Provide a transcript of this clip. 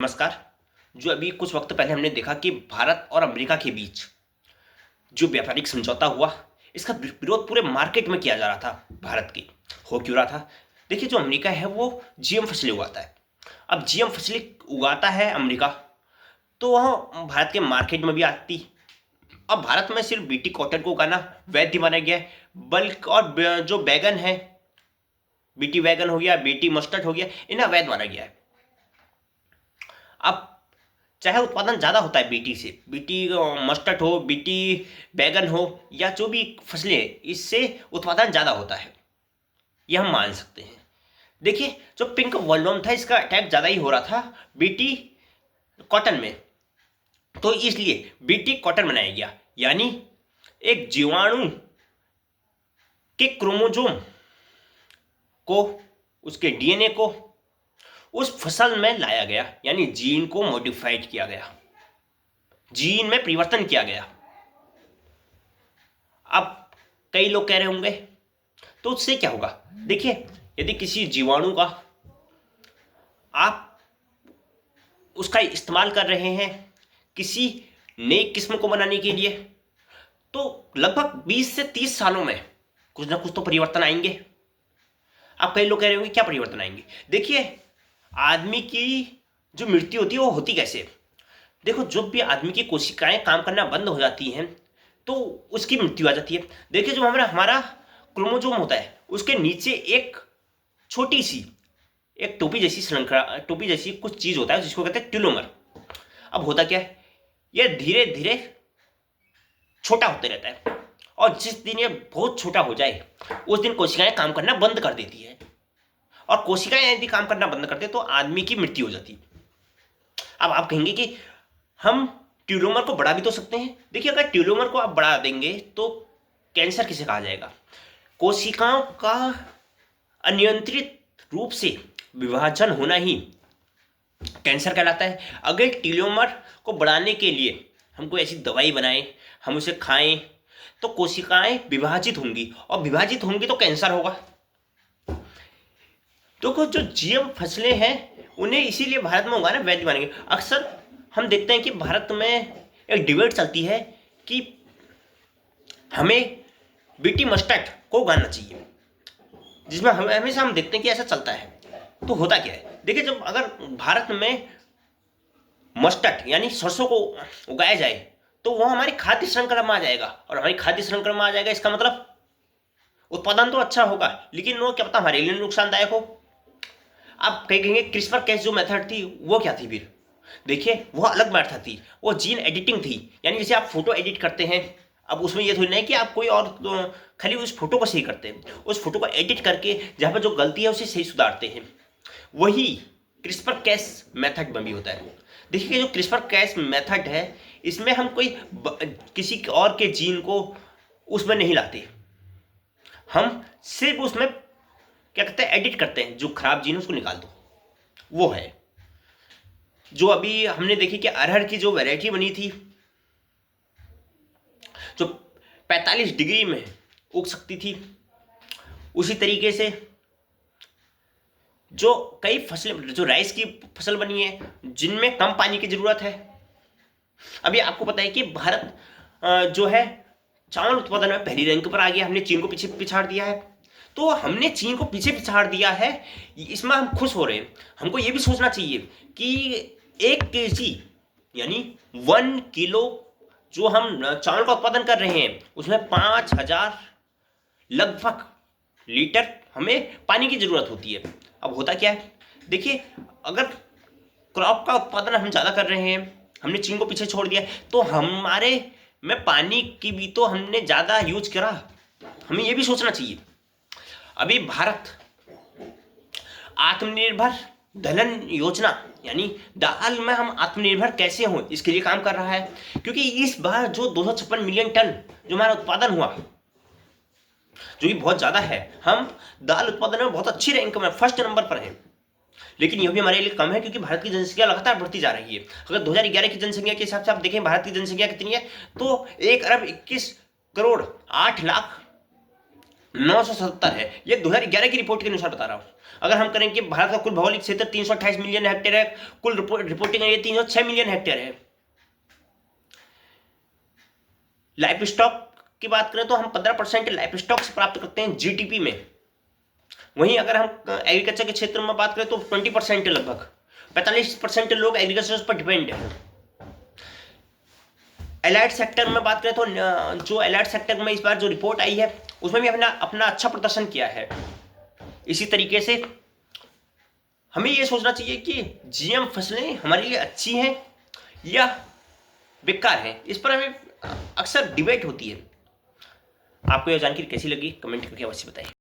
नमस्कार। जो अभी कुछ वक्त पहले हमने देखा कि भारत और अमेरिका के बीच जो व्यापारिक समझौता हुआ, इसका विरोध पूरे मार्केट में किया जा रहा था। भारत की हो क्यों रहा था? देखिए, जो अमेरिका है वो जीएम फसलें उगाता है। अब जीएम फसलें उगाता है अमेरिका, तो वह भारत के मार्केट में भी आती। अब भारत में सिर्फ बीटी कॉटन को उगाना वैध माना गया है। बल्क और जो बैगन है, बीटी बैगन हो गया, बीटी मस्टर्ड हो गया, इन्हें अवैध माना गया है। अब चाहे उत्पादन ज़्यादा होता है बीटी से, बीटी मस्टर्ड हो, बीटी बैगन हो, या जो भी फसलें हैं, इससे उत्पादन ज़्यादा होता है, यह हम मान सकते हैं। देखिए, जो पिंक वॉल्यूम था, इसका अटैक ज़्यादा ही हो रहा था बीटी कॉटन में, तो इसलिए बीटी कॉटन बनाया गया। यानी एक जीवाणु के क्रोमोजोम को, उसके डीएनए को उस फसल में लाया गया, यानी जीन को मॉडिफाइड किया गया, जीन में परिवर्तन किया गया। अब कई लोग कह रहे होंगे तो उससे क्या होगा? देखिए, यदि किसी जीवाणु का आप उसका इस्तेमाल कर रहे हैं किसी नई किस्म को बनाने के लिए, तो लगभग 20 से 30 सालों में कुछ ना कुछ तो परिवर्तन आएंगे। अब कई लोग कह रहे होंगे क्या परिवर्तन आएंगे? देखिए, आदमी की जो मृत्यु होती है वो होती कैसे? देखो, जब भी आदमी की कोशिकाएं काम करना बंद हो जाती हैं तो उसकी मृत्यु आ जाती है। देखिए, जो हमारा हमारा क्रोमोजोम होता है, उसके नीचे एक छोटी सी, एक टोपी जैसी श्रृंखला, टोपी जैसी कुछ चीज होता है जिसको कहते हैं टेलोमर। अब होता क्या है, यह धीरे धीरे छोटा होते रहता है, और जिस दिन ये बहुत छोटा हो जाए उस दिन कोशिकाएं काम करना बंद कर देती है, और कोशिकाएं यदि काम करना बंद करते तो आदमी की मृत्यु हो जाती है। अब आप कहेंगे कि हम ट्यूलोमर को बढ़ा भी तो सकते हैं। देखिए, अगर ट्यूलोमर को आप बढ़ा देंगे तो कैंसर किसे कहा जाएगा? कोशिकाओं का अनियंत्रित रूप से विभाजन होना ही कैंसर कहलाता है। अगर ट्यूलोमर को बढ़ाने के लिए हम कोई ऐसी दवाई बनाएं, हम उसे खाएं, तो कोशिकाएं विभाजित होंगी, और विभाजित होंगी तो कैंसर होगा। तो कुछ जो जीएम फसलें हैं उन्हें इसीलिए भारत में उगाना वैध मानेंगे। अक्सर हम देखते हैं कि भारत में एक डिबेट चलती है कि हमें बीटी मस्टर्ड को उगाना चाहिए, जिसमें हमेशा हम देखते हैं कि ऐसा चलता है। तो होता क्या है? देखिए, जब अगर भारत में मस्टर्ड यानी सरसों को उगाया जाए तो वह हमारी खाद्य श्रृंखला में आ जाएगा, और हमारी खाद्य श्रृंखला में आ जाएगा, इसका मतलब उत्पादन तो अच्छा होगा, लेकिन वो क्या पता हमारे लिए नुकसानदायक हो। आप कहीं कहेंगे क्रिस्पर कैस जो मेथड थी वो क्या थी? फिर देखिए, वो अलग मेथड थी, वो जीन एडिटिंग थी। यानी जैसे आप फोटो एडिट करते हैं, अब उसमें ये थोड़ी नहीं कि आप कोई और खाली उस फोटो को सही करते हैं, उस फोटो को एडिट करके जहाँ पर जो गलती है उसे सही सुधारते हैं। वही क्रिस्पर कैस मेथड में भी होता है। देखिए, जो क्रिस्पर कैस मेथड है, इसमें हम कोई किसी और के जीन को उसमें नहीं लाते, हम सिर्फ उसमें क्या कहते हैं, एडिट करते हैं, जो खराब जीन उसको निकाल दो। वो है जो अभी हमने देखी कि अरहर की जो वैरायटी बनी थी, जो 45 डिग्री में उग सकती थी, उसी तरीके से जो कई फसलें, जो राइस की फसल बनी है जिनमें कम पानी की जरूरत है। अभी आपको पता है कि भारत जो है चावल उत्पादन में पहली रैंक पर आ गया, हमने चीन को पीछे पिछाड़ दिया है। तो हमने चीन को पीछे पिछाड़ दिया है, इसमें हम खुश हो रहे हैं। हमको ये भी सोचना चाहिए कि 1 kg यानी 1 किलो जो हम चावल का उत्पादन कर रहे हैं, उसमें 5000 लगभग लीटर हमें पानी की जरूरत होती है। अब होता क्या है, देखिए, अगर क्रॉप का उत्पादन हम ज़्यादा कर रहे हैं, हमने चीन को पीछे छोड़ दिया, तो हमारे में पानी की भी तो हमने ज़्यादा यूज करा। हमें ये भी सोचना चाहिए। अभी भारत आत्मनिर्भर दलहन योजना, यानी दाल में हम आत्मनिर्भर कैसे हों, इसके लिए काम कर रहा है। क्योंकि इस बार जो 256 मिलियन टन जो हमारा उत्पादन हुआ, जो कि बहुत ज़्यादा है, हम दाल उत्पादन में बहुत अच्छी रैंक में फर्स्ट नंबर पर हैं। लेकिन यह भी हमारे लिए कम है, क्योंकि भारत की जनसंख्या लगातार बढ़ती जा रही है। अगर 2011 की जनसंख्या के हिसाब से आप देखें भारत की जनसंख्या कितनी है, तो 1 अरब 21 करोड़ 8 लाख 977 है। ये 2011 की रिपोर्ट के अनुसार बता रहा हूँ। अगर हम करें कि भारत का कुल भौगोलिक क्षेत्र 328 मिलियन हेक्टेयर है, कुल रिपोर्टिंग एरिया 306 मिलियन हेक्टेयर है। लाइफ स्टॉक की बात करें तो हम 15% लाइफ स्टॉक से प्राप्त करते हैं जीडीपी में। वहीं अगर हम एग्रीकल्चर के क्षेत्र में बात करें तो 20% है, लगभग 45% लोग एग्रीकल्चर पर डिपेंड है। एलाइड सेक्टर में बात करें तो जो एलाइड सेक्टर में इस बार जो रिपोर्ट आई है उसमें भी अपना अच्छा प्रदर्शन किया है। इसी तरीके से हमें ये सोचना चाहिए कि जीएम फसलें हमारे लिए अच्छी हैं या बेकार हैं। इस पर हमें अक्सर डिबेट होती है। आपको यह जानकारी कैसी लगी कमेंट करके अवश्य बताइए।